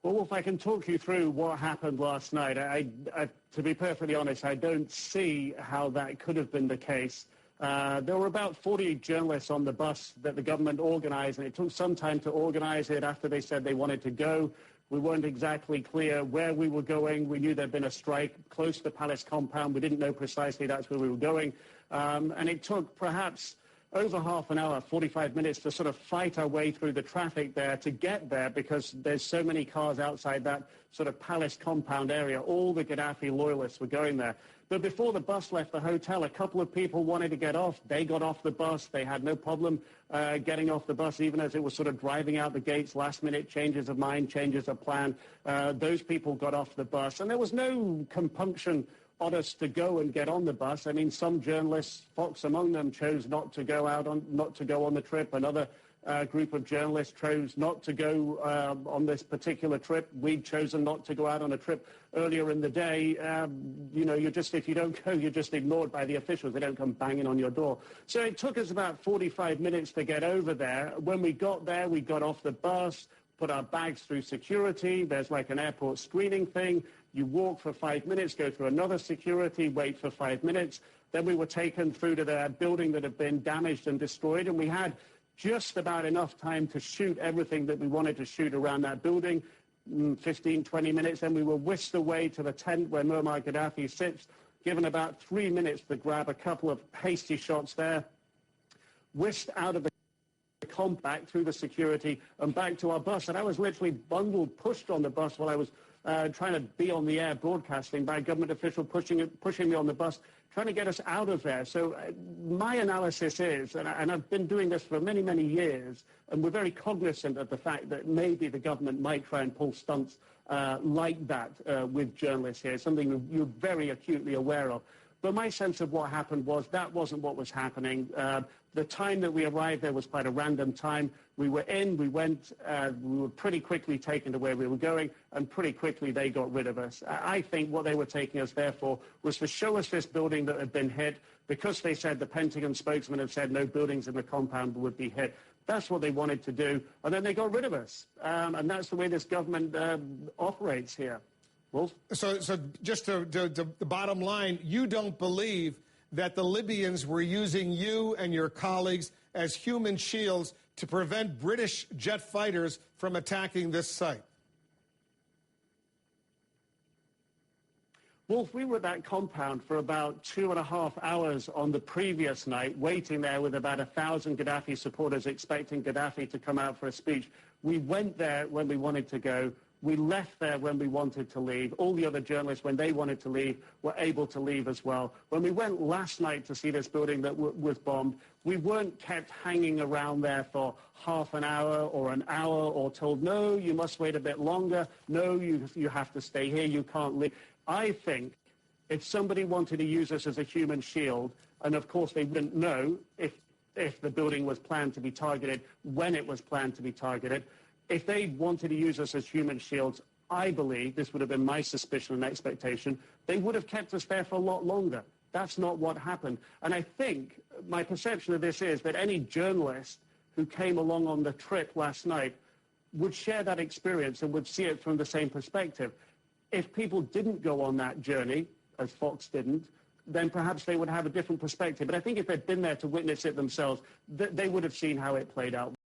Well, Wolf, I can talk you through what happened last night. To be perfectly honest, I don't see how that could have been the case. There were about 40 journalists on the bus that the government organized, and it took some time to organize it after they said they wanted to go. We weren't exactly clear where we were going. We knew there'd been a strike close to the palace compound. We didn't know precisely that's where we were going. And it took perhaps over half an hour, 45 minutes, to sort of fight our way through the traffic there to get there, because there's so many cars outside that sort of palace compound area. All the Gaddafi loyalists were going there. But before the bus left the hotel, a couple of people wanted to get off. They got off the bus. They had no problem getting off the bus, even as it was sort of driving out the gates, last-minute changes of mind, changes of plan. Those people got off the bus. And there was no compunction on us to go and get on the bus. I mean, some journalists, Fox among them, chose not to go on the trip. Another group of journalists chose not to go on this particular trip. We'd chosen not to go out on a trip earlier in the day. If you don't go, you're just ignored by the officials. They don't come banging on your door. So it took us about 45 minutes to get over there. When we got there, we got off the bus, put our bags through security. There's like an airport screening thing. You walk for 5 minutes, go through another security, wait for 5 minutes. Then we were taken through to the building that had been damaged and destroyed, and we had just about enough time to shoot everything that we wanted to shoot around that building, 15, 20 minutes. Then we were whisked away to the tent where Muammar Gaddafi sits, given about 3 minutes to grab a couple of hasty shots there, whisked out of the back through the security and back to our bus. And I was literally bundled, pushed on the bus while I was trying to be on the air broadcasting by a government official pushing me on the bus, trying to get us out of there. So my analysis is, and I've been doing this for many, many years, and we're very cognizant of the fact that maybe the government might try and pull stunts like that with journalists here, something you're very acutely aware of. But my sense of what happened was that wasn't what was happening. The time that we arrived there was quite a random time. We were in, we went, we were pretty quickly taken to where we were going, and pretty quickly they got rid of us. I think what they were taking us there for was to show us this building that had been hit, because they said the Pentagon spokesman had said no buildings in the compound would be hit. That's what they wanted to do, and then they got rid of us. And that's the way this government operates here. Wolf? So just to the bottom line, you don't believe that the Libyans were using you and your colleagues as human shields to prevent British jet fighters from attacking this site? Wolf, we were at that compound for about 2.5 hours on the previous night, waiting there with about 1,000 Gaddafi supporters, expecting Gaddafi to come out for a speech. We went there when we wanted to go. We left there when we wanted to leave. All the other journalists, when they wanted to leave, were able to leave as well. When we went last night to see this building that was bombed, we weren't kept hanging around there for half an hour or told, no, you must wait a bit longer. No, you have to stay here. You can't leave. I think if somebody wanted to use us as a human shield, and of course they wouldn't know if the building was planned to be targeted, when it was planned to be targeted, if they wanted to use us as human shields, I believe, this would have been my suspicion and expectation, they would have kept us there for a lot longer. That's not what happened. And I think my perception of this is that any journalist who came along on the trip last night would share that experience and would see it from the same perspective. If people didn't go on that journey, as Fox didn't, then perhaps they would have a different perspective. But I think if they'd been there to witness it themselves, they would have seen how it played out.